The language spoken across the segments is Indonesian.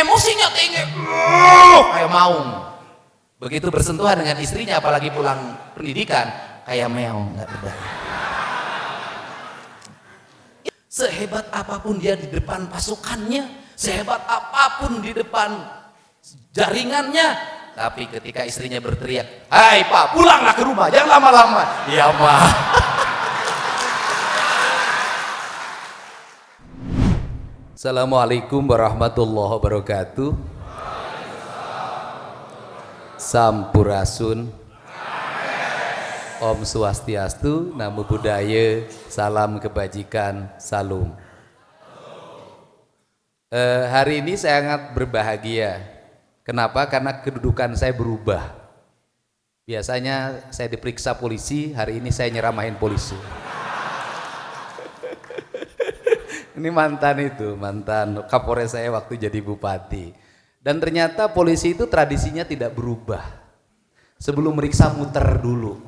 emosinya tinggi, kayak maung. Begitu bersentuhan dengan istrinya, apalagi pulang pendidikan, kayak meong, nggak berdaya. Sehebat apapun dia di depan pasukannya, sehebat apapun di depan jaringannya, tapi ketika istrinya berteriak, "Hai Pak, pulanglah ke rumah, jangan lama-lama." Ya Ma. Assalamualaikum warahmatullahi wabarakatuh. Sampurasun. Om Swastiastu, Namo Buddhaya, salam kebajikan, salam. Hari ini saya sangat berbahagia. Kenapa? Karena kedudukan saya berubah. Biasanya saya diperiksa polisi, hari ini saya nyeramahin polisi. Ini mantan Kapolres saya waktu jadi bupati. Dan ternyata polisi itu tradisinya tidak berubah. Sebelum meriksa muter dulu.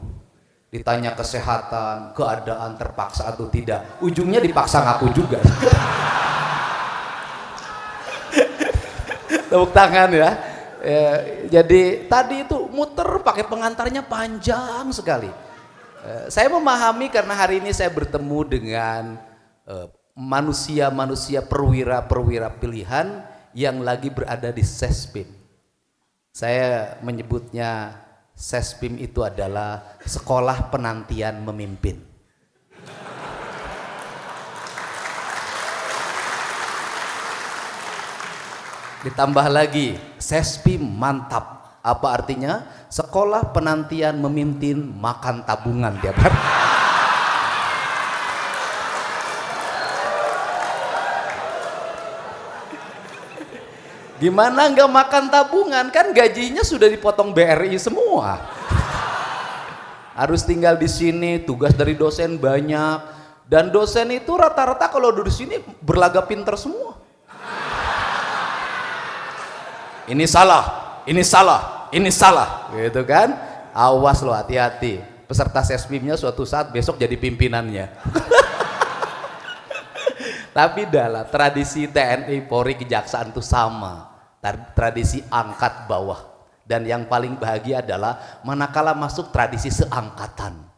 Ditanya kesehatan, keadaan terpaksa atau tidak. Ujungnya dipaksa ngaku juga. Tepuk tangan ya. Jadi tadi itu muter pakai pengantarnya panjang sekali. Saya memahami karena hari ini saya bertemu dengan manusia-manusia perwira-perwira pilihan yang lagi berada di Sespim. Saya menyebutnya Sespim itu adalah sekolah penantian memimpin. Ditambah lagi Sespim mantap. Apa artinya? Sekolah penantian memimpin makan tabungan tiap hari. Gimana nggak makan tabungan? Kan gajinya sudah dipotong BRI semua. Harus tinggal di sini, tugas dari dosen banyak. Dan dosen itu rata-rata kalau di sini berlagak pinter semua. Ini salah, ini salah, ini salah, gitu kan? Awas lo, hati-hati. Peserta Sespimnya suatu saat besok jadi pimpinannya. Tapi dalam tradisi TNI, Polri, Kejaksaan itu sama. Tradisi angkat bawah. Dan yang paling bahagia adalah manakala masuk tradisi seangkatan.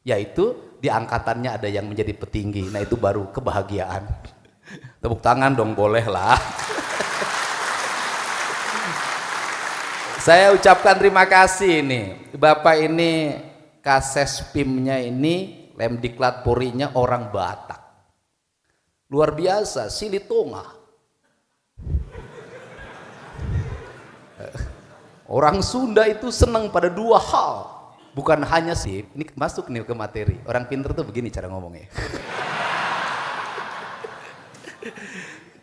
Yaitu di angkatannya ada yang menjadi petinggi. Nah itu baru kebahagiaan. Tepuk tangan dong, boleh lah. Saya ucapkan terima kasih nih. Bapak ini Kasespimnya ini, Lemdiklat Polri-nya orang Batak. Luar biasa, Silitonga. Orang Sunda itu senang pada dua hal. Bukan hanya sih, ini masuk nih ke materi. Orang pinter tuh begini cara ngomongnya.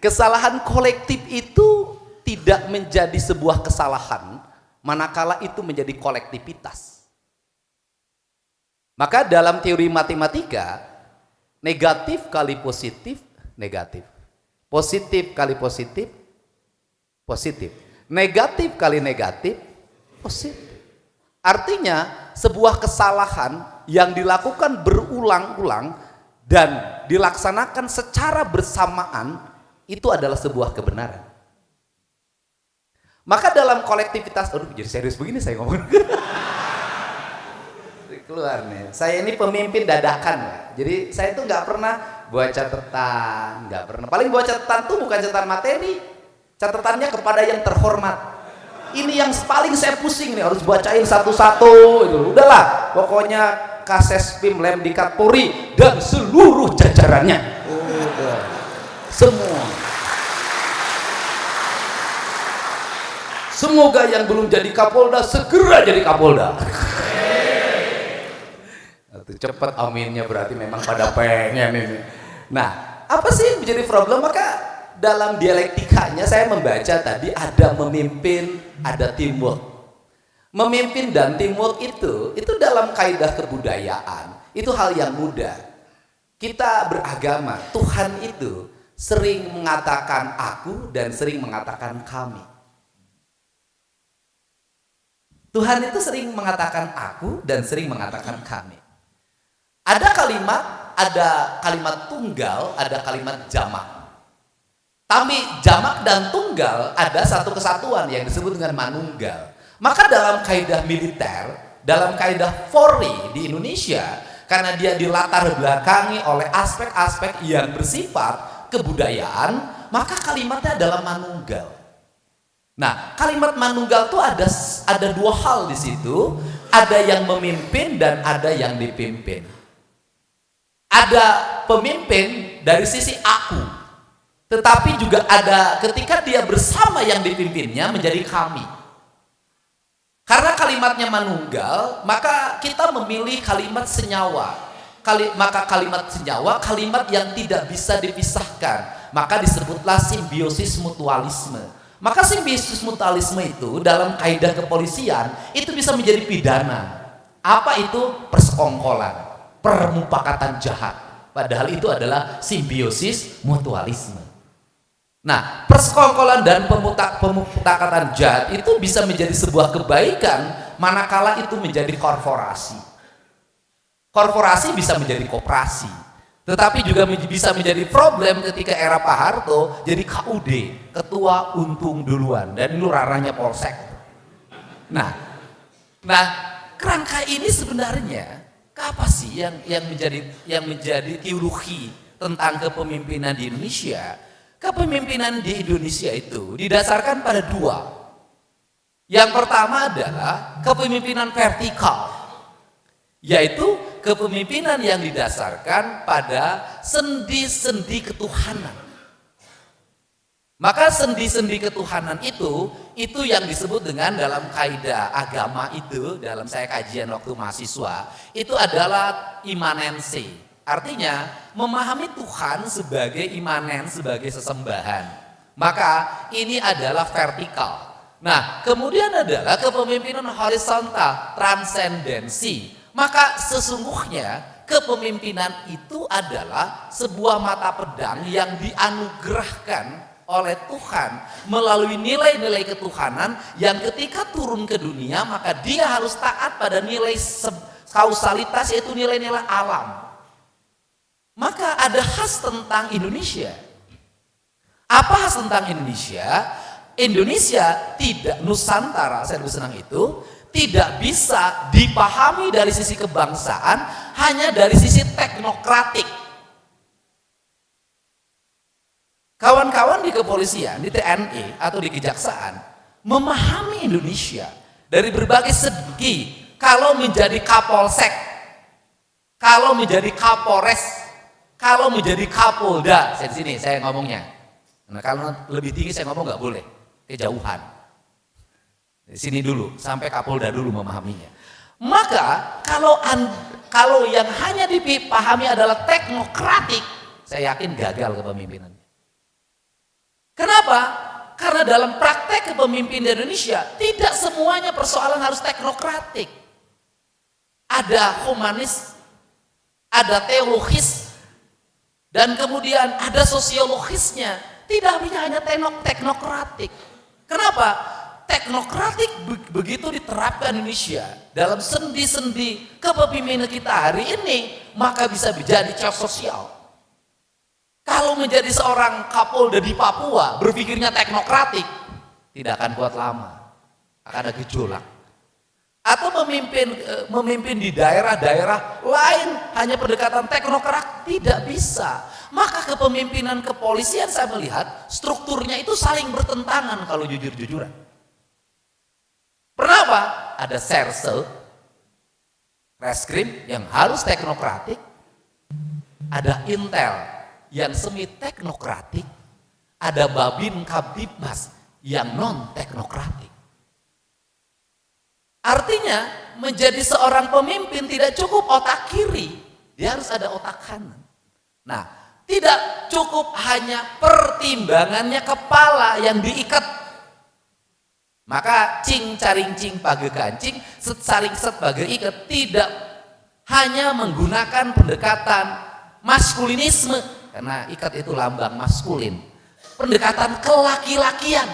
Kesalahan kolektif itu tidak menjadi sebuah kesalahan manakala itu menjadi kolektivitas. Maka dalam teori matematika, negatif kali positif, negatif. Positif kali positif, positif. Negatif kali negatif, positif. Artinya sebuah kesalahan yang dilakukan berulang-ulang dan dilaksanakan secara bersamaan itu adalah sebuah kebenaran. Maka dalam kolektivitas, aduh jadi serius begini saya ngomong. Keluar nih, saya ini pemimpin dadakan ya. Jadi saya itu nggak pernah buat catatan, nggak pernah. Paling buat catatan tuh bukan catatan materi, catatannya kepada yang terhormat. Ini yang paling saya pusing nih, harus bacain satu-satu. Itu udahlah, pokoknya Kasespim Lemdiklat Polri dan seluruh jajarannya. Udah, semua. Semoga yang belum jadi Kapolda segera jadi Kapolda. Cepat aminnya, berarti memang pada pengen ini. Nah, apa sih yang menjadi problem? Maka dalam dialektikanya saya membaca tadi ada memimpin, ada teamwork. Memimpin dan teamwork itu dalam kaidah kebudayaan itu hal yang mudah. Kita beragama, Tuhan itu sering mengatakan aku dan sering mengatakan kami. Tuhan itu sering mengatakan aku dan sering mengatakan kami. Ada kalimat tunggal, ada kalimat jamak. Tapi jamak dan tunggal ada satu kesatuan yang disebut dengan manunggal. Maka dalam kaidah militer, dalam kaidah Polri di Indonesia, karena dia dilatar belakangi oleh aspek-aspek yang bersifat kebudayaan, maka kalimatnya adalah manunggal. Nah, kalimat manunggal itu ada dua hal di situ, ada yang memimpin dan ada yang dipimpin. Ada pemimpin dari sisi aku, tetapi juga ada ketika dia bersama yang dipimpinnya menjadi kami. Karena kalimatnya manunggal, maka kita memilih kalimat senyawa. Maka kalimat senyawa, kalimat yang tidak bisa dipisahkan, maka disebutlah simbiosis mutualisme. Maka simbiosis mutualisme itu dalam kaidah kepolisian itu bisa menjadi pidana. Apa itu? Persekongkolan, permupakatan jahat. Padahal itu adalah simbiosis mutualisme. Nah, persekongkolan dan pemufakatan jahat itu bisa menjadi sebuah kebaikan manakala itu menjadi korporasi. Korporasi bisa menjadi koperasi, tetapi juga bisa menjadi problem ketika era Pak Harto jadi KUD, Ketua Untung Duluan, dan itu ranahnya Polsek. Nah, kerangka ini sebenarnya apa sih yang menjadi teologi tentang kepemimpinan di Indonesia? Kepemimpinan di Indonesia itu didasarkan pada dua. Yang pertama adalah kepemimpinan vertikal, yaitu kepemimpinan yang didasarkan pada sendi-sendi ketuhanan. Maka sendi-sendi ketuhanan itu yang disebut dengan dalam kaidah agama itu, dalam saya kajian waktu mahasiswa, itu adalah imanensi. Artinya memahami Tuhan sebagai imanen, sebagai sesembahan. Maka ini adalah vertikal. Nah, kemudian adalah kepemimpinan horizontal, transendensi. Maka sesungguhnya kepemimpinan itu adalah sebuah mata pedang yang dianugerahkan oleh Tuhan melalui nilai-nilai ketuhanan yang ketika turun ke dunia maka dia harus taat pada nilai kausalitas, yaitu nilai-nilai alam. Maka ada khas tentang Indonesia. Apa khas tentang Indonesia? Indonesia tidak, Nusantara, saya lebih senang itu, tidak bisa dipahami dari sisi kebangsaan hanya dari sisi teknokratik. Kawan-kawan di kepolisian, di TNI atau di kejaksaan memahami Indonesia dari berbagai segi. Kalau menjadi Kapolsek, kalau menjadi Kapolres, kalau menjadi Kapolda, saya di sini saya ngomongnya. Nah, kalau lebih tinggi saya ngomong nggak boleh, kejauhan. Di sini dulu, sampai Kapolda dulu memahaminya. Maka kalau yang hanya dipahami adalah teknokratik, saya yakin gagal kepemimpinannya. Kenapa? Karena dalam praktek kepemimpinan di Indonesia tidak semuanya persoalan harus teknokratik. Ada humanis, ada teologis, dan kemudian ada sosiologisnya. Tidak hanya teknokratik. Kenapa? Teknokratik begitu diterapkan Indonesia dalam sendi-sendi kepemimpinan kita hari ini, maka bisa menjadi cas sosial. Kalau menjadi seorang Kapolda di Papua berpikirnya teknokratik, tidak akan kuat lama, akan ada gejolak. Atau memimpin di daerah-daerah lain hanya pendekatan teknokrat, tidak bisa. Maka kepemimpinan kepolisian saya melihat strukturnya itu saling bertentangan kalau jujur-jujuran. Kenapa? Ada Serse, Reskrim yang harus teknokratik, ada Intel yang semi teknokratik, ada Babin Kamtibmas yang non teknokratik. Artinya menjadi seorang pemimpin tidak cukup otak kiri, dia harus ada otak kanan. Nah, tidak cukup hanya pertimbangannya kepala yang diikat. Maka cing caring cing page kancing, set saring set page ikat, tidak hanya menggunakan pendekatan maskulinisme, karena ikat itu lambang maskulin. Pendekatan kelaki-lakian.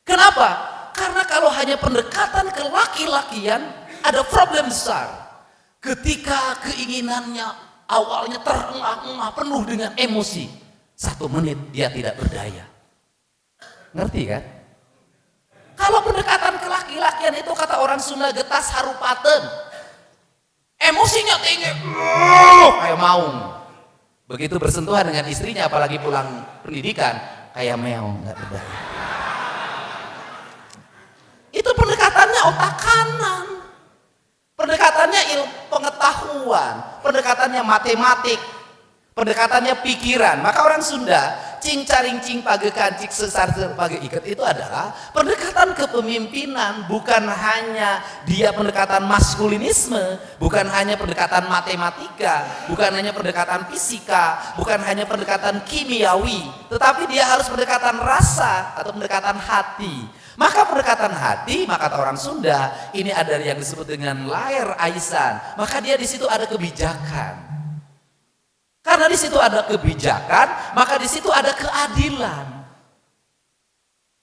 Kenapa? Karena kalau hanya pendekatan kelaki-lakian ada problem besar. Ketika keinginannya awalnya terengah-engah penuh dengan emosi, 1 menit dia tidak berdaya. Ngerti kan? Kalau pendekatan ke laki-lakian itu kata orang Sunda getas harupaten. Emosinya tinggi, kayak maung. Begitu bersentuhan dengan istrinya, apalagi pulang pendidikan, kayak meong, nggak berdaya. Itu pendekatannya otak kanan. Pendekatannya ilmu pengetahuan, pendekatannya matematik, pendekatannya pikiran. Maka orang Sunda, cing caring cing page kancik sesar page iket itu adalah pendekatan kepemimpinan, bukan hanya dia pendekatan maskulinisme, bukan hanya pendekatan matematika, bukan hanya pendekatan fisika, bukan hanya pendekatan kimiawi, tetapi dia harus pendekatan rasa atau pendekatan hati. Maka pendekatan hati, maka kata orang Sunda, ini ada yang disebut dengan lair aisan. Maka dia di situ ada kebijakan. Karena di situ ada kebijakan, maka di situ ada keadilan.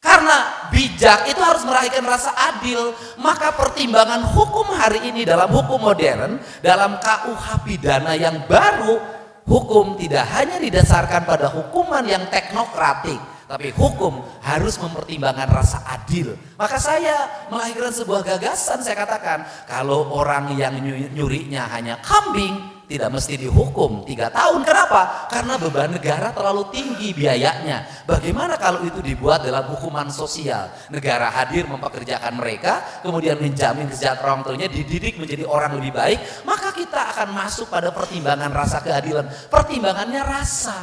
Karena bijak itu harus melahirkan rasa adil, maka pertimbangan hukum hari ini dalam hukum modern, dalam KUH pidana yang baru, hukum tidak hanya didasarkan pada hukuman yang teknokratik, tapi hukum harus mempertimbangkan rasa adil. Maka saya melahirkan sebuah gagasan, saya katakan, kalau orang yang nyurinya hanya kambing, tidak mesti dihukum 3 tahun. Kenapa? Karena beban negara terlalu tinggi biayanya. Bagaimana kalau itu dibuat dalam hukuman sosial? Negara hadir mempekerjakan mereka, kemudian menjamin kesejahteraan orang tuanya, dididik menjadi orang lebih baik, maka kita akan masuk pada pertimbangan rasa keadilan. Pertimbangannya rasa.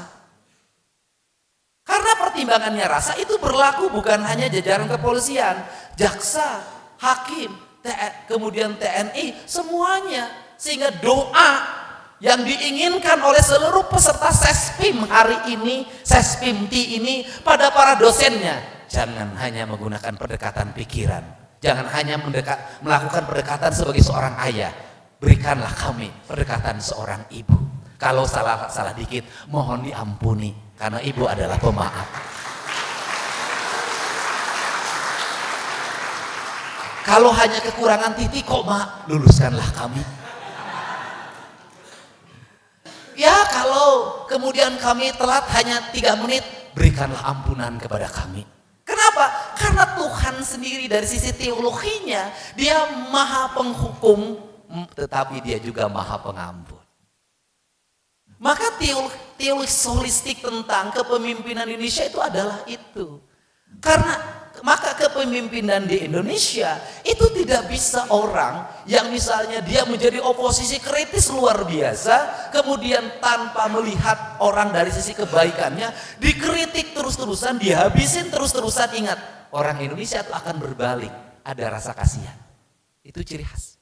Karena pertimbangannya rasa itu berlaku bukan hanya jajaran kepolisian, jaksa, hakim, kemudian TNI, semuanya. Sehingga doa yang diinginkan oleh seluruh peserta Sespim hari ini, Sespim T ini, pada para dosennya, jangan hanya menggunakan pendekatan pikiran, jangan hanya melakukan pendekatan sebagai seorang ayah, berikanlah kami pendekatan seorang ibu. Kalau salah dikit, mohon diampuni, karena ibu adalah pemaaf. Kalau hanya kekurangan titik, kok mak, luluskanlah kami. Ya kalau kemudian kami telat hanya 3 menit, berikanlah ampunan kepada kami. Kenapa? Karena Tuhan sendiri dari sisi teologinya, dia maha penghukum, tetapi dia juga maha pengampun. Maka teologi holistik tentang kepemimpinan Indonesia itu adalah itu. Karena maka kepemimpinan di Indonesia itu tidak bisa orang yang misalnya dia menjadi oposisi kritis luar biasa, kemudian tanpa melihat orang dari sisi kebaikannya, dikritik terus-terusan, dihabisin terus-terusan. Ingat, orang Indonesia itu akan berbalik, ada rasa kasihan. Itu ciri khas.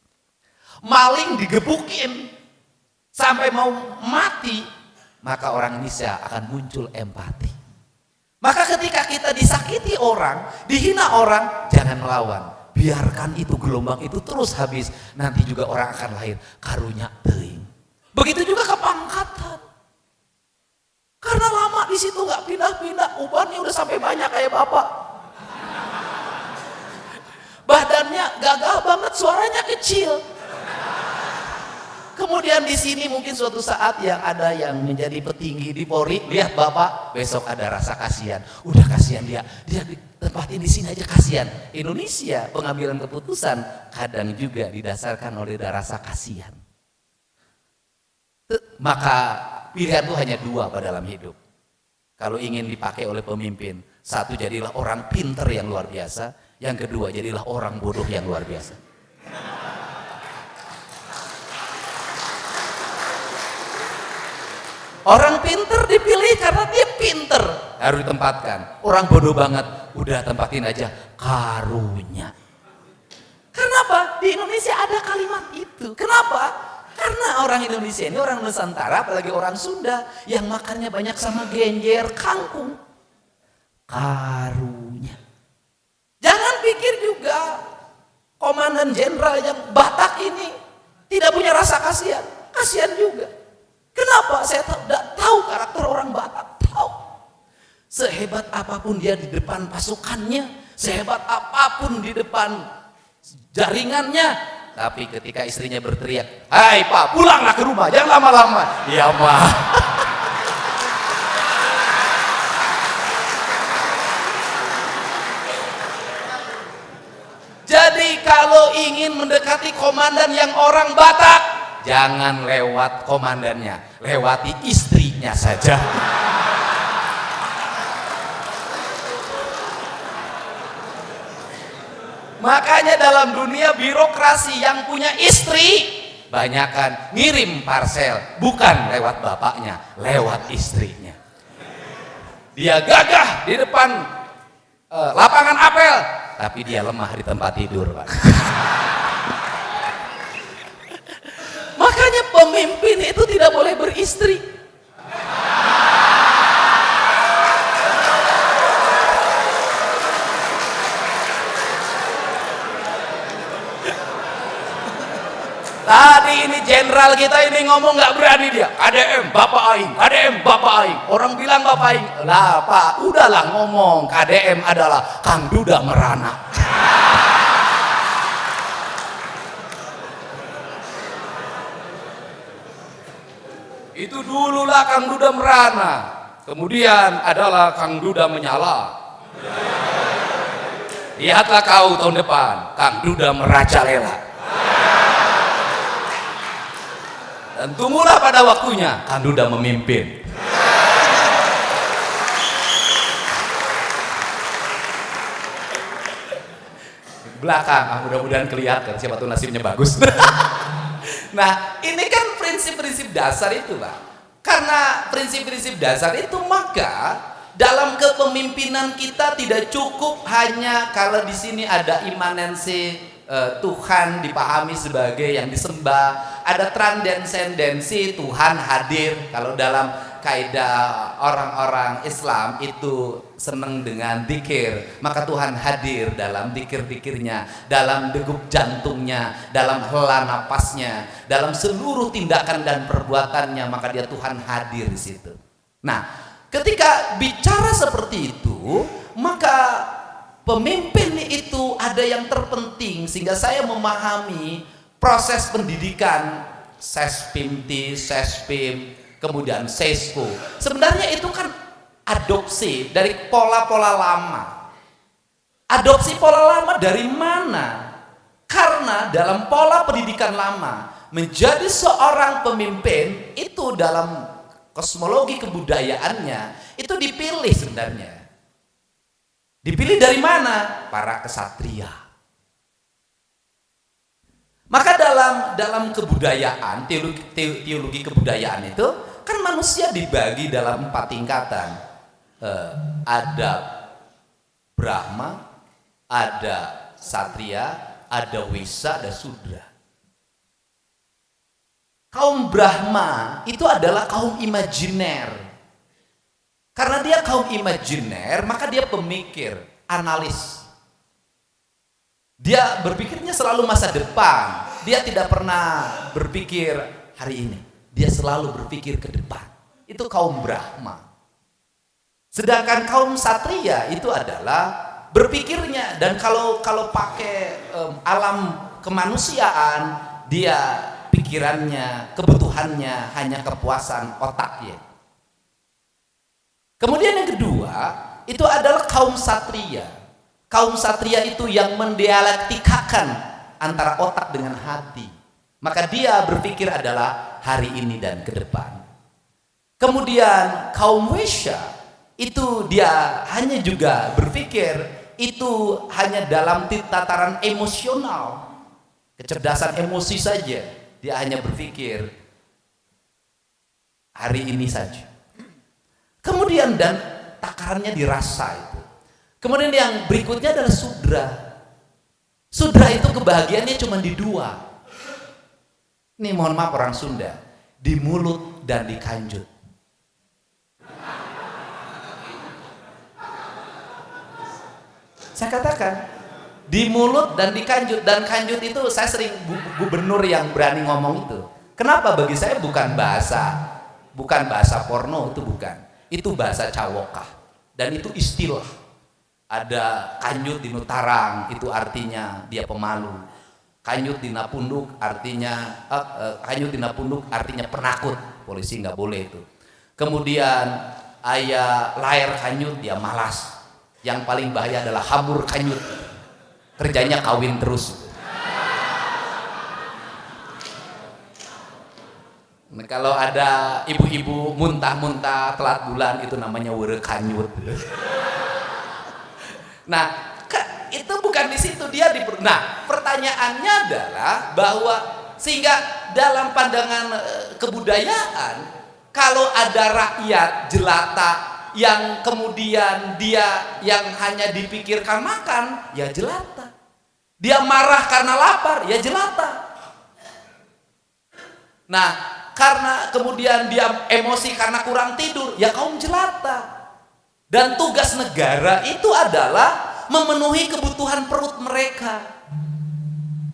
Maling digebukin sampai mau mati, maka orang Indonesia akan muncul empati. Maka ketika kita disakiti orang, dihina orang, jangan melawan. Biarkan itu gelombang itu terus habis. Nanti juga orang akan lahir karunya teuing. Begitu juga kepangkatan. Karena lama di situ nggak pindah-pindah, ubannya udah sampai banyak kayak bapak. Badannya gagah banget, suaranya kecil. Kemudian di sini mungkin suatu saat yang ada yang menjadi petinggi di Polri, lihat bapak, besok ada rasa kasihan. Udah kasihan dia ditempatin di sini aja kasihan. Indonesia pengambilan keputusan kadang juga didasarkan oleh rasa kasihan. Maka pilihan itu hanya 2 pada dalam hidup. Kalau ingin dipakai oleh pemimpin, 1 jadilah orang pinter yang luar biasa, yang kedua jadilah orang bodoh yang luar biasa. Orang pinter dipilih karena dia pinter, harus ditempatkan. Orang bodoh banget, udah tempatin aja karunya. Kenapa? Di Indonesia ada kalimat itu. Kenapa? Karena orang Indonesia ini, orang Nusantara, apalagi orang Sunda, yang makannya banyak sama genjer, kangkung. Karunya. Jangan pikir juga komandan jenderal yang Batak ini tidak punya rasa kasihan. Kasihan juga. Kenapa? Saya tidak tahu karakter orang Batak. Tahu. Sehebat apapun dia di depan pasukannya, sehebat apapun di depan jaringannya, tapi ketika istrinya berteriak, "Hai Pak, pulanglah ke rumah, jangan lama-lama." Ya Pak. kalau ingin mendekati komandan yang orang Batak, jangan lewat komandannya, lewati istrinya saja. Makanya dalam dunia birokrasi yang punya istri banyakan ngirim parcel, bukan lewat bapaknya, lewat istrinya. Dia gagah di depan lapangan apel, tapi dia lemah di tempat tidur, Pak. Makanya pemimpin itu tidak boleh beristri. Tadi ini jenderal kita ini ngomong nggak berani dia. KDM Bapak Aing, KDM Bapak Aing. Orang bilang Bapak Aing. Lah Pak, udahlah ngomong. KDM adalah Kang Duda Merana. Itu dululah Kang Duda Merana. Kemudian adalah Kang Duda Menyala. Lihatlah kau tahun depan, Kang Duda Merajalela. Dan tunggulah pada waktunya Kang Duda memimpin. Belakang, mudah-mudahan kelihatan siapa tuh nasibnya bagus. Nah, ini kan prinsip-prinsip dasar itu, Pak. Karena prinsip-prinsip dasar itu, maka dalam kepemimpinan kita tidak cukup hanya kalau di sini ada imanensi Tuhan dipahami sebagai yang disembah, ada transendensi Tuhan hadir. Kalau dalam kaidah orang-orang Islam itu senang dengan dzikir, maka Tuhan hadir dalam dzikir-dzikirnya, dalam degup jantungnya, dalam hela napasnya, dalam seluruh tindakan dan perbuatannya, maka dia Tuhan hadir di situ. Nah, ketika bicara seperti itu, maka pemimpin itu ada yang terpenting, sehingga saya memahami proses pendidikan Sespimti, Sespim, kemudian Sesku. Sebenarnya itu kan adopsi dari pola-pola lama. Adopsi pola lama dari mana? Karena dalam pola pendidikan lama, menjadi seorang pemimpin itu dalam kosmologi kebudayaannya itu dipilih sebenarnya. Dipilih dari mana? Para kesatria. Maka dalam kebudayaan, teologi kebudayaan itu kan manusia dibagi dalam 4 tingkatan. Ada Brahma, ada Satria, ada Wisa, ada Sudra. Kaum Brahma itu adalah kaum imajiner. Karena dia kaum imajiner, maka dia pemikir, analis. Dia berpikirnya selalu masa depan. Dia tidak pernah berpikir hari ini. Dia selalu berpikir ke depan. Itu kaum Brahma. Sedangkan kaum Satria itu adalah berpikirnya, dan kalau pakai alam kemanusiaan, dia pikirannya, kebutuhannya hanya kepuasan otaknya. Kemudian yang kedua, itu adalah kaum Satria. Kaum Satria itu yang mendialektikakan antara otak dengan hati. Maka dia berpikir adalah hari ini dan ke depan. Kemudian kaum Wesya, itu dia hanya juga berpikir itu hanya dalam tataran emosional. Kecerdasan emosi saja. Dia hanya berpikir hari ini saja. Kemudian dan takarannya dirasa itu. Kemudian yang berikutnya adalah Sudra. Sudra itu kebahagiaannya cuma di 2. Ini mohon maaf orang Sunda, di mulut dan di kanjut. Saya katakan di mulut dan di kanjut, dan kanjut itu saya sering gubernur yang berani ngomong itu. Kenapa? Bagi saya bukan bahasa porno, itu bukan. Itu bahasa cawokah, dan itu istilah. Ada kanjut di Nutarang, itu artinya dia pemalu. Kanjut di Napunduk artinya penakut, polisi nggak boleh itu. Kemudian ayah lahir kanjut, dia malas. Yang paling bahaya adalah hamur kanjut, kerjanya kawin terus. Nah, kalau ada ibu-ibu muntah-muntah telat bulan itu namanya were kanyut. Nah, itu bukan di situ dia Nah, pertanyaannya adalah bahwa sehingga dalam pandangan kebudayaan, kalau ada rakyat jelata yang kemudian dia yang hanya dipikirkan makan, ya jelata. Dia marah karena lapar, ya jelata. Nah, karena kemudian dia emosi karena kurang tidur, ya kaum jelata. Dan tugas negara itu adalah memenuhi kebutuhan perut mereka.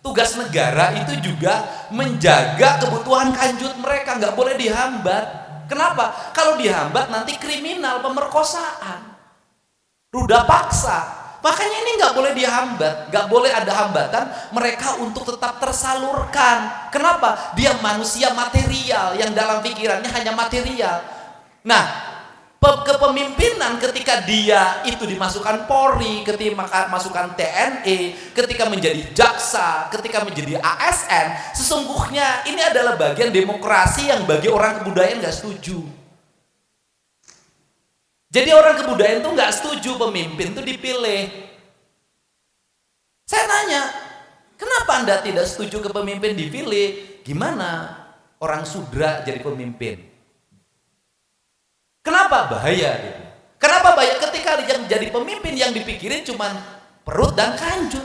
Tugas negara itu juga menjaga kebutuhan kanjut mereka, nggak boleh dihambat. Kenapa? Kalau dihambat nanti kriminal, pemerkosaan, ruda paksa. Makanya ini nggak boleh dihambat, nggak boleh ada hambatan mereka untuk tetap tersalurkan. Kenapa? Dia manusia material yang dalam pikirannya hanya material. Nah, kepemimpinan ketika dia itu dimasukkan Polri, ketika masukkan TNI, ketika menjadi jaksa, ketika menjadi ASN, sesungguhnya ini adalah bagian demokrasi yang bagi orang kebudayaan nggak setuju. Jadi orang kebudayaan tuh nggak setuju pemimpin tuh dipilih. Saya nanya, kenapa Anda tidak setuju ke pemimpin dipilih? Gimana orang sudra jadi pemimpin? Kenapa bahaya gitu? Kenapa bahaya ketika dia menjadi pemimpin yang dipikirin cuman perut dan kanjut?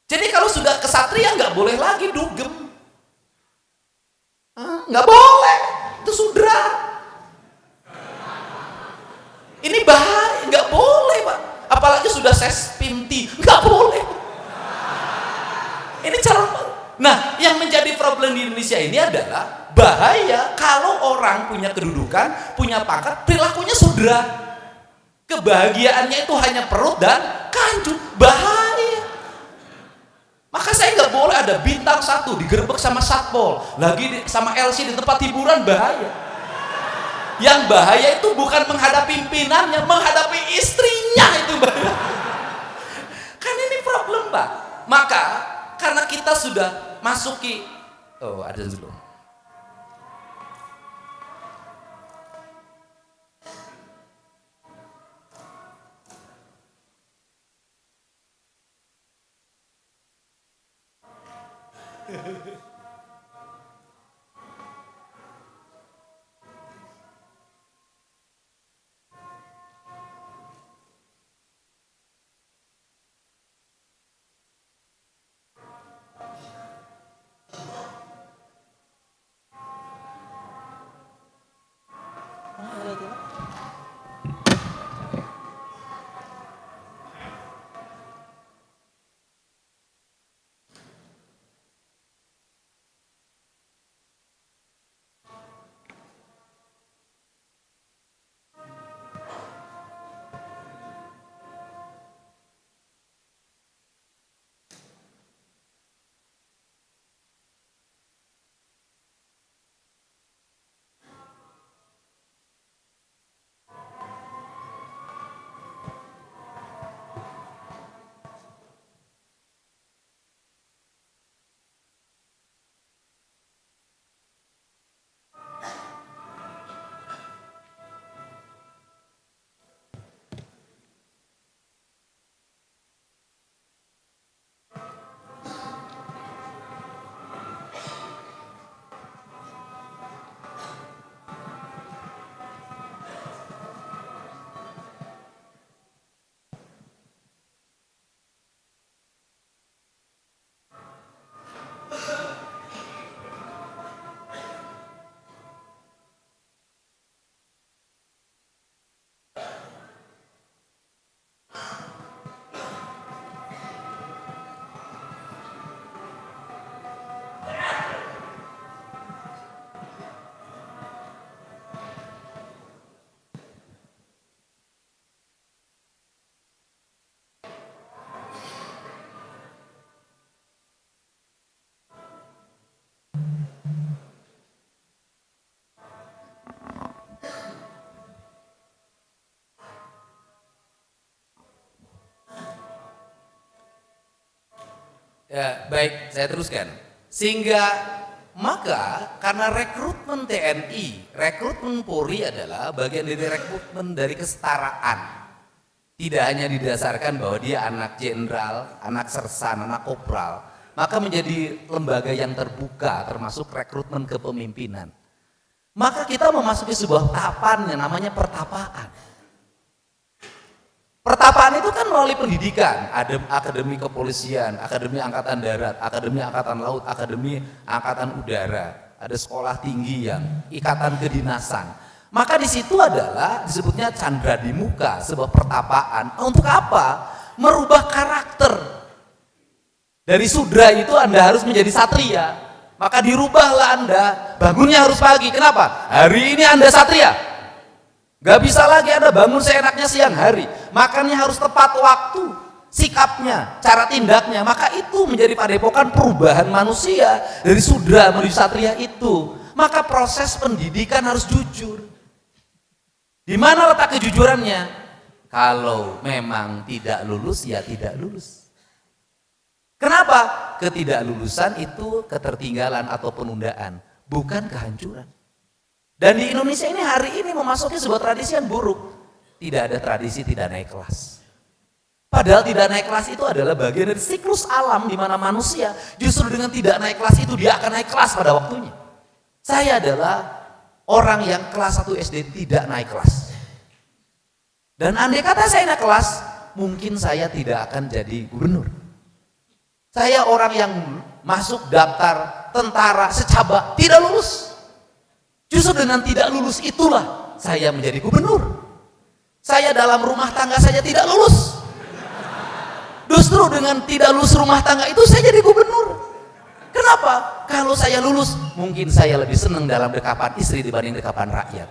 Jadi kalau sudah kesatria nggak boleh lagi dugem, nggak boleh, itu sudra. Ini bahaya, nggak boleh Pak. Apalagi sudah sespinti, nggak boleh. Ini calon. Nah, yang menjadi problem di Indonesia ini adalah bahaya kalau orang punya kedudukan, punya pangkat, perilakunya sudra. Kebahagiaannya itu hanya perut dan kanjut, bahaya. Maka saya nggak boleh ada bintang 1 digerebek sama satpol, lagi sama LC di tempat hiburan, bahaya. Yang bahaya itu bukan menghadapi pimpinannya, menghadapi istrinya itu bahaya. Kan ini problem Pak. Maka karena kita sudah masuki, ada dulu. Ya, baik, saya teruskan. Sehingga Maka karena rekrutmen TNI, rekrutmen Polri adalah bagian dari rekrutmen dari kesetaraan. Tidak hanya didasarkan bahwa dia anak jenderal, anak sersan, anak kopral, maka menjadi lembaga yang terbuka termasuk rekrutmen kepemimpinan. Maka kita memasuki sebuah tahapan yang namanya pertapaan. Pertapaan itu kan melalui pendidikan, ada akademi kepolisian, akademi angkatan darat, akademi angkatan laut, akademi angkatan udara, ada sekolah tinggi yang ikatan kedinasan. Maka di situ adalah disebutnya candra di muka, sebuah pertapaan. Untuk apa? Merubah karakter. Dari sudra itu Anda harus menjadi satria. Maka dirubahlah Anda, bangunnya harus pagi. Kenapa? Hari ini Anda satria. Gak bisa lagi Anda bangun seenaknya siang hari. Makannya harus tepat waktu, sikapnya, cara tindaknya. Maka itu menjadi padepokan perubahan manusia dari sudra menuju satria itu. Maka proses pendidikan harus jujur. Di mana letak kejujurannya? Kalau memang tidak lulus, ya tidak lulus. Kenapa? Ketidaklulusan itu ketertinggalan atau penundaan, bukan kehancuran. Dan di Indonesia ini hari ini memasuki sebuah tradisi yang buruk. Tidak ada tradisi tidak naik kelas. Padahal tidak naik kelas itu adalah bagian dari siklus alam di mana manusia justru dengan tidak naik kelas itu dia akan naik kelas pada waktunya. Saya adalah orang yang kelas 1 SD tidak naik kelas. Dan andai kata saya naik kelas, mungkin saya tidak akan jadi gubernur. Saya orang yang masuk daftar tentara secaba tidak lulus. Justru dengan tidak lulus itulah saya menjadi gubernur. Saya dalam rumah tangga saja tidak lulus. Justru dengan tidak lulus rumah tangga itu saya jadi gubernur. Kenapa? Kalau saya lulus, mungkin saya lebih senang dalam dekapan istri dibanding dekapan rakyat.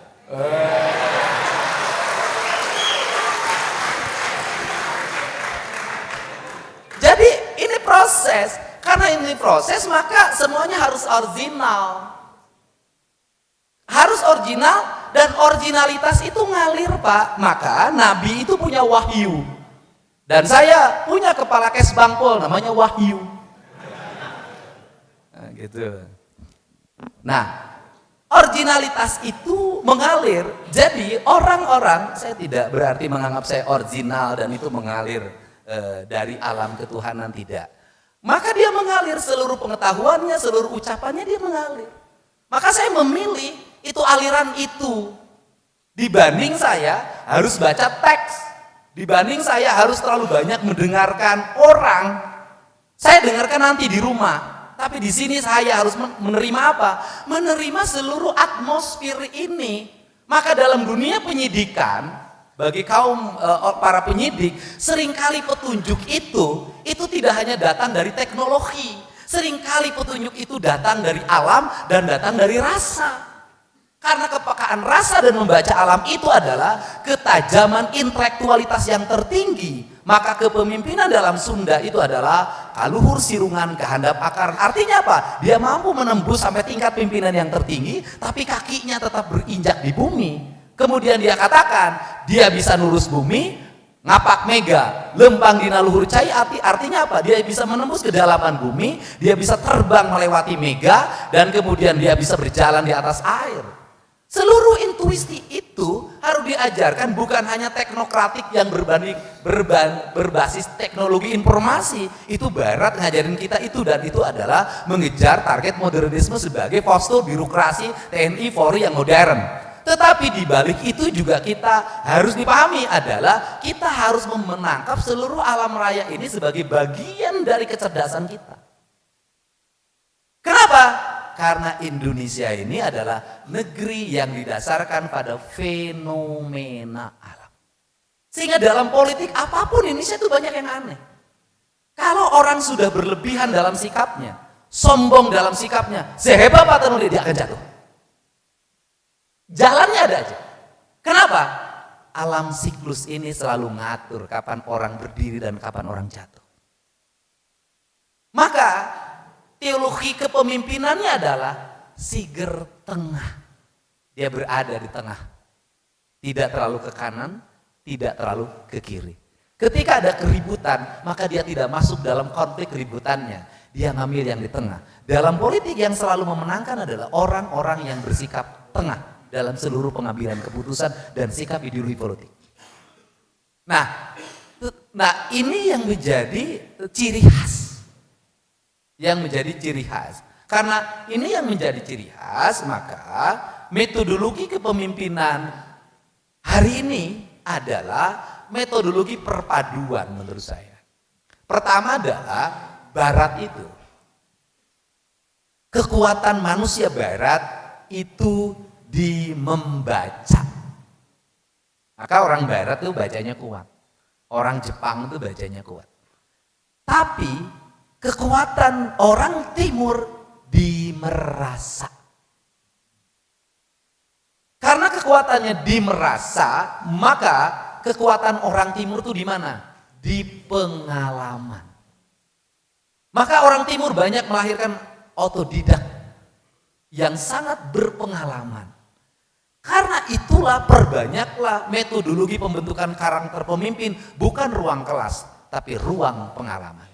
Jadi ini proses. Karena ini proses, maka semuanya harus original. Harus original, dan originalitas itu ngalir, Pak. Maka Nabi itu punya wahyu. Dan saya punya kepala kesbangpol namanya Wahyu. Nah, gitu. Nah, originalitas itu mengalir. Jadi orang-orang, saya tidak berarti menganggap saya original dan itu mengalir dari alam ketuhanan, tidak. Maka dia mengalir, seluruh pengetahuannya, seluruh ucapannya dia mengalir. Maka saya memilih itu aliran itu. Dibanding saya harus baca teks. Dibanding saya harus terlalu banyak mendengarkan orang. Saya dengarkan nanti di rumah. Tapi di sini saya harus menerima apa? Menerima seluruh atmosfer ini. Maka dalam dunia penyidikan, bagi kaum para penyidik, seringkali petunjuk itu tidak hanya datang dari teknologi. Seringkali petunjuk itu datang dari alam dan datang dari rasa. Karena kepekaan rasa dan membaca alam itu adalah ketajaman intelektualitas yang tertinggi. Maka kepemimpinan dalam Sunda itu adalah kaluhur sirungan kehandap akar. Artinya apa? Dia mampu menembus sampai tingkat pimpinan yang tertinggi, tapi kakinya tetap berinjak di bumi. Kemudian dia katakan, dia bisa nurus bumi, ngapak mega, lempang dina luhur cai, artinya apa? Dia bisa menembus kedalaman bumi, dia bisa terbang melewati mega, dan kemudian dia bisa berjalan di atas air. Seluruh intuisi itu harus diajarkan, bukan hanya teknokratik yang berbasis teknologi informasi. Itu barat ngajarin kita itu, dan itu adalah mengejar target modernisme sebagai postur birokrasi TNI Polri yang modern. Tetapi di balik itu juga kita harus dipahami adalah kita harus menangkap seluruh alam raya ini sebagai bagian dari kecerdasan kita. Kenapa? Karena Indonesia ini adalah negeri yang didasarkan pada fenomena alam. Sehingga dalam politik apapun Indonesia itu banyak yang aneh. Kalau orang sudah berlebihan dalam sikapnya, sombong dalam sikapnya, sehebat Pak Tanuri dia akan jatuh. Jalannya ada aja. Kenapa? Alam siklus ini selalu ngatur kapan orang berdiri dan kapan orang jatuh. Maka teologi kepemimpinannya adalah siger tengah. Dia berada di tengah. Tidak terlalu ke kanan, tidak terlalu ke kiri. Ketika ada keributan, maka dia tidak masuk dalam konflik keributannya. dia ngambil yang di tengah. Dalam politik yang selalu memenangkan adalah orang-orang yang bersikap tengah dalam seluruh pengambilan keputusan dan sikap ideologi politik. Nah ini yang menjadi ciri khas. Karena ini yang menjadi ciri khas, maka metodologi kepemimpinan hari ini adalah metodologi perpaduan menurut saya. Pertama adalah Barat itu. Kekuatan manusia Barat itu di membaca. Maka orang Barat itu bacanya kuat. Orang Jepang itu bacanya kuat. Tapi kekuatan orang Timur di merasa. Karena kekuatannya di merasa, maka kekuatan orang Timur itu di mana? Di pengalaman. Maka orang Timur banyak melahirkan otodidak yang sangat berpengalaman. Karena itulah perbanyaklah metodologi pembentukan karakter pemimpin, bukan ruang kelas, tapi ruang pengalaman.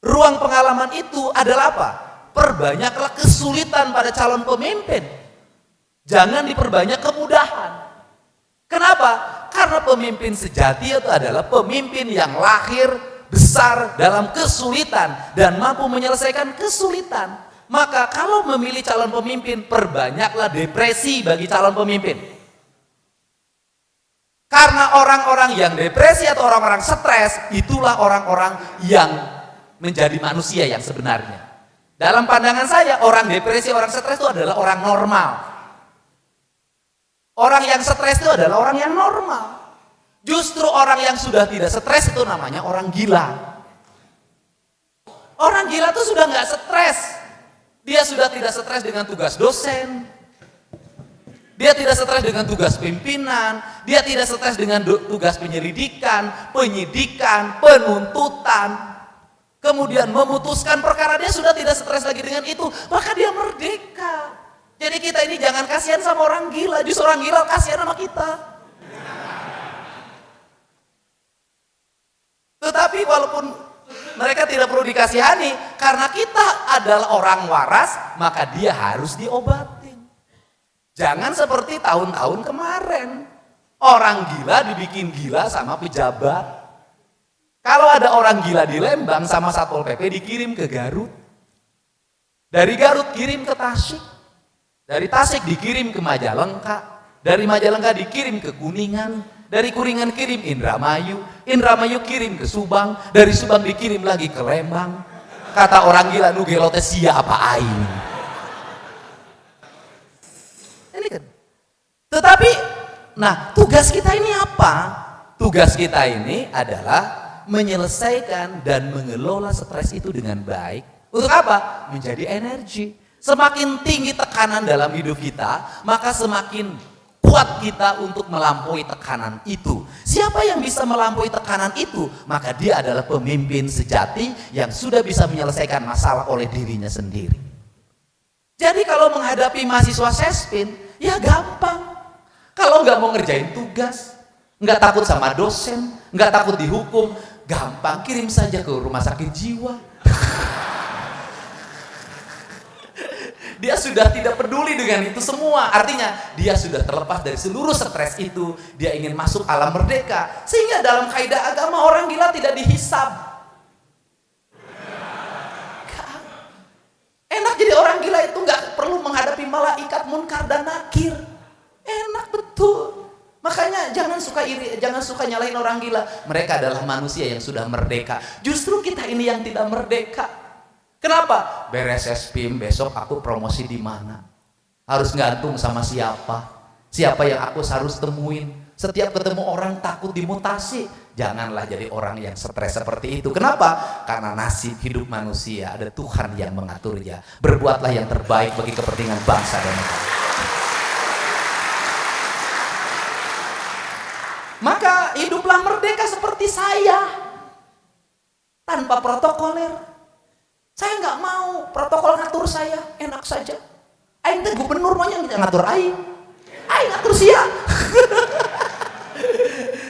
Ruang pengalaman itu adalah apa? Perbanyaklah kesulitan pada calon pemimpin. Jangan diperbanyak kemudahan. Kenapa? Karena pemimpin sejati itu adalah pemimpin yang lahir besar dalam kesulitan dan mampu menyelesaikan kesulitan. Maka kalau memilih calon pemimpin, perbanyaklah depresi bagi calon pemimpin. Karena orang-orang yang depresi atau orang-orang stres, itulah orang-orang yang menjadi manusia yang sebenarnya. Dalam pandangan saya, orang depresi, orang stres itu adalah orang normal. Orang yang stres itu adalah orang yang normal. Justru orang yang sudah tidak stres itu namanya orang gila. Orang gila itu sudah nggak stres. Dia sudah tidak stres dengan tugas dosen. Dia tidak stres dengan tugas pimpinan. Dia tidak stres dengan tugas penyelidikan, penyidikan, penuntutan. Kemudian memutuskan perkara, dia sudah tidak stres lagi dengan itu. Maka dia merdeka. Jadi kita ini jangan kasihan sama orang gila. Justru orang gila kasihan sama kita. Tetapi walaupun mereka tidak perlu dikasihani, karena kita adalah orang waras, maka dia harus diobatin. Jangan seperti tahun-tahun kemarin. Orang gila dibikin gila sama pejabat. Kalau ada orang gila di Lembang sama Satpol PP dikirim ke Garut. Dari Garut kirim ke Tasik. Dari Tasik dikirim ke Majalengka. Dari Majalengka dikirim ke Kuningan. Dari Kuningan kirim Indramayu, Indramayu kirim ke Subang, dari Subang dikirim lagi ke Lembang. Kata orang gila, nu gelote siapa aing. Ini kan. Tetapi, nah tugas kita ini apa? Tugas kita ini adalah menyelesaikan dan mengelola stres itu dengan baik. Untuk apa? Menjadi energi. Semakin tinggi tekanan dalam hidup kita, maka semakin kuat kita untuk melampaui tekanan itu. Siapa yang bisa melampaui tekanan itu, maka dia adalah pemimpin sejati yang sudah bisa menyelesaikan masalah oleh dirinya sendiri. Jadi kalau menghadapi mahasiswa sespin, ya gampang. Kalau nggak mau ngerjain tugas, nggak takut sama dosen, nggak takut dihukum, gampang, kirim saja ke rumah sakit jiwa. Dia sudah tidak peduli dengan itu semua. Artinya dia sudah terlepas dari seluruh stres itu. Dia ingin masuk alam merdeka. Sehingga dalam kaidah agama orang gila tidak dihisab. Enak jadi orang gila itu nggak perlu menghadapi malaikat munkar dan nakir. Enak betul. Makanya jangan suka iri, jangan suka nyalahin orang gila. Mereka adalah manusia yang sudah merdeka. Justru kita ini yang tidak merdeka. Kenapa? Beres SPIM besok aku promosi di mana? Harus gantung sama siapa? Siapa yang aku harus temuin? Setiap ketemu orang takut dimutasi. Janganlah jadi orang yang stres seperti itu. Kenapa? Karena nasib hidup manusia ada Tuhan yang mengaturnya. Berbuatlah yang terbaik bagi kepentingan bangsa dan negara. Maka hiduplah merdeka seperti saya. Tanpa protokoler. Saya nggak mau protokol ngatur saya, enak saja. Aing teh gubernur mah yang ngatur aing. Aing ngatur sia.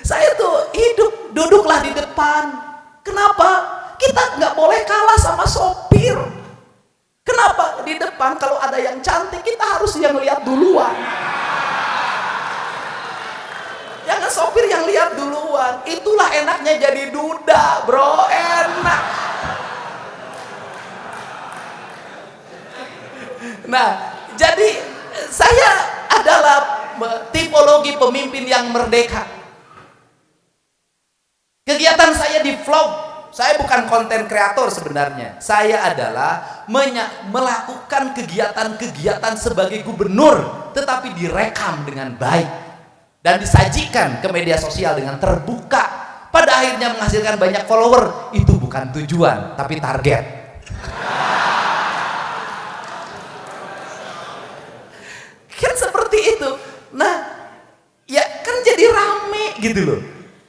Saya tuh hidup, duduklah di depan. Kenapa? Kita nggak boleh kalah sama sopir. Kenapa? Di depan kalau ada yang cantik, kita harus yang lihat duluan. Jangan sopir yang lihat duluan. Itulah enaknya jadi duda, bro. Enak. Nah, jadi saya adalah tipologi pemimpin yang merdeka. Kegiatan saya di vlog, saya bukan konten kreator sebenarnya. Saya adalah melakukan kegiatan-kegiatan sebagai gubernur, tetapi direkam dengan baik dan disajikan ke media sosial dengan terbuka. Pada akhirnya menghasilkan banyak follower. Itu bukan tujuan, tapi target. Kan seperti itu. Nah, ya kan jadi rame gitu loh.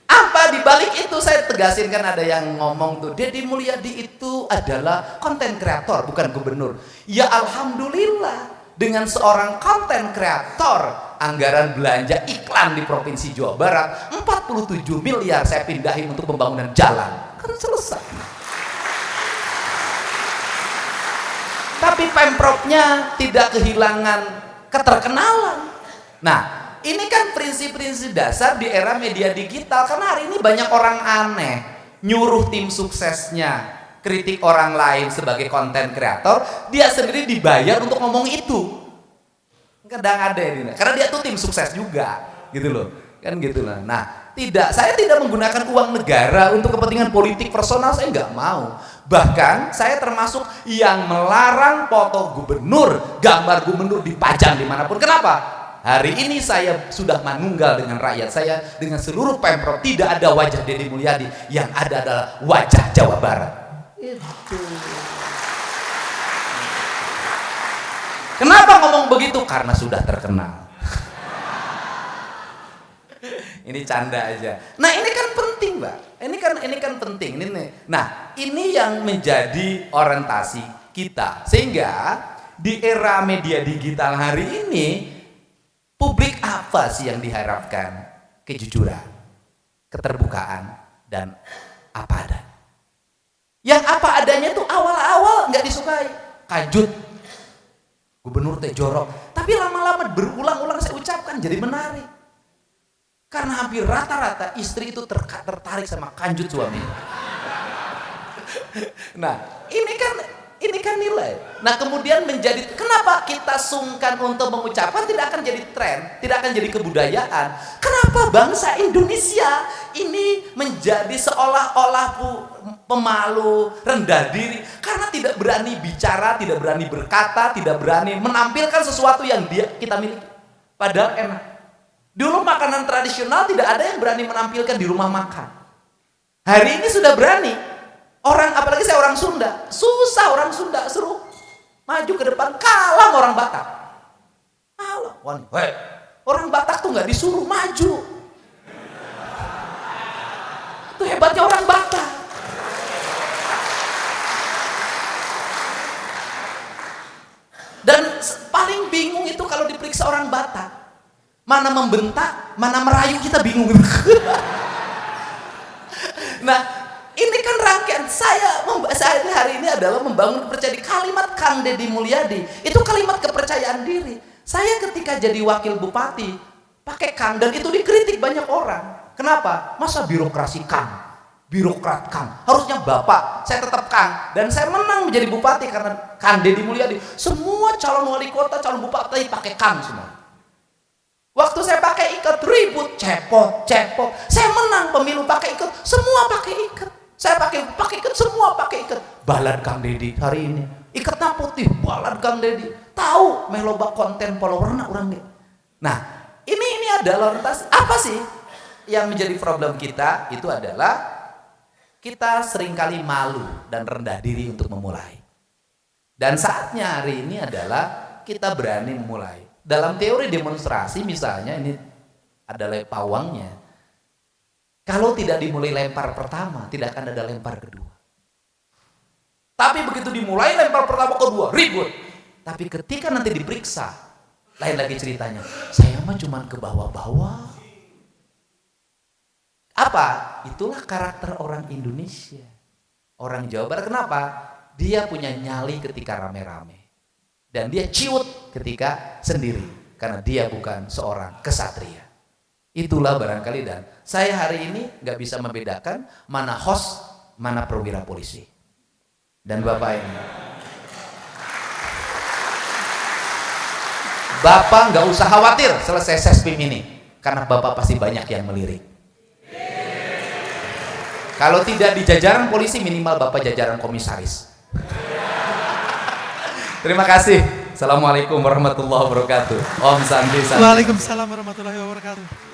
Apa dibalik itu? Saya tegasin, kan ada yang ngomong tuh, Deddy Mulyadi itu adalah konten kreator bukan gubernur. Ya alhamdulillah, dengan seorang konten kreator, anggaran belanja iklan di Provinsi Jawa Barat 47 miliar saya pindahin untuk pembangunan jalan, kan selesai. Tapi Pemprovnya tidak kehilangan keterkenalan. Nah, ini kan prinsip-prinsip dasar di era media digital. Karena hari ini banyak orang aneh, nyuruh tim suksesnya kritik orang lain sebagai konten kreator, dia sendiri dibayar untuk ngomong itu. Kadang ada ini, karena dia tuh tim sukses juga, gitu loh, kan gitu lah. Nah, saya tidak menggunakan uang negara untuk kepentingan politik personal, saya nggak mau. Bahkan saya termasuk yang melarang foto gubernur, gambar gubernur dipajang dimanapun. Kenapa? Hari ini saya sudah manunggal dengan rakyat saya, dengan seluruh Pemprov. Tidak ada wajah Deddy Mulyadi, yang ada adalah wajah Jawa Barat. Itu. Kenapa ngomong begitu? Karena sudah terkenal. Ini canda aja. Nah, ini kan penting, Mbak. Ini kan penting. Nah, ini yang menjadi orientasi kita. Sehingga di era media digital hari ini, publik apa sih yang diharapkan? Kejujuran, keterbukaan, dan apa adanya. Yang apa adanya tuh awal-awal nggak disukai, kanjut, gubernur teh jorok. Tapi lama-lama berulang-ulang saya ucapkan jadi menarik. Karena hampir rata-rata istri itu tertarik sama kanjut suami. Nah, ini kan nilai. Nah, kemudian menjadi, kenapa kita sungkan untuk mengucapkan? Tidak akan jadi tren, tidak akan jadi kebudayaan. Kenapa bangsa Indonesia ini menjadi seolah-olah pemalu, rendah diri? Karena tidak berani bicara, tidak berani berkata, tidak berani menampilkan sesuatu yang kita miliki. Padahal enak. Dulu makanan tradisional tidak ada yang berani menampilkan di rumah makan. Hari ini sudah berani. Orang, apalagi saya orang Sunda, susah orang Sunda suruh maju ke depan, kalah orang Batak. Kalah. Orang Batak tuh nggak disuruh maju. Itu hebatnya orang Batak. Dan paling bingung itu kalau diperiksa orang Batak, mana membentak, mana merayu, kita bingung. Nah, ini kan rangkaian saya hari ini adalah membangun kepercayaan. Kalimat Kang Deddy Mulyadi itu kalimat kepercayaan diri. Saya ketika jadi wakil bupati pakai Kang, dan itu dikritik banyak orang. Kenapa? Masa birokrasi Kang, birokrat Kang, harusnya Bapak. Saya tetap Kang, dan saya menang menjadi bupati karena Kang Deddy Mulyadi. Semua calon wali kota, calon bupati pakai Kang semua. Waktu saya pakai ikat ribut, cepot. Saya menang pemilu pakai ikat, semua pakai ikat. Saya pakai ikat, semua pakai ikat. Balad Kang Deddy hari ini, ikatnya putih, balad Kang Deddy. Tahu meloba konten followerna orang nih. Nah, ini adalah lantas apa sih yang menjadi problem kita? Itu adalah kita seringkali malu dan rendah diri untuk memulai. Dan saatnya hari ini adalah kita berani memulai. Dalam teori demonstrasi misalnya, ini adalah pawangnya. Kalau tidak dimulai lempar pertama, tidak akan ada lempar kedua. Tapi begitu dimulai lempar pertama, kedua, ribut. Tapi ketika nanti diperiksa, lain lagi ceritanya. Saya mah cuma ke bawah-bawah. Apa? Itulah karakter orang Indonesia. orang Jawa Barat. Kenapa? Dia punya nyali ketika rame-rame. Dan dia ciut ketika sendiri. Karena dia bukan seorang kesatria. Itulah barangkali, dan saya hari ini nggak bisa membedakan mana host, mana perwira polisi. Dan Bapak ini, Bapak nggak usah khawatir selesai sespim ini, karena Bapak pasti banyak yang melirik. Kalau tidak di jajaran polisi, minimal Bapak jajaran komisaris. Terima kasih. Assalamualaikum warahmatullahi wabarakatuh. Om Santi Santi. Waalaikumsalam warahmatullahi wabarakatuh.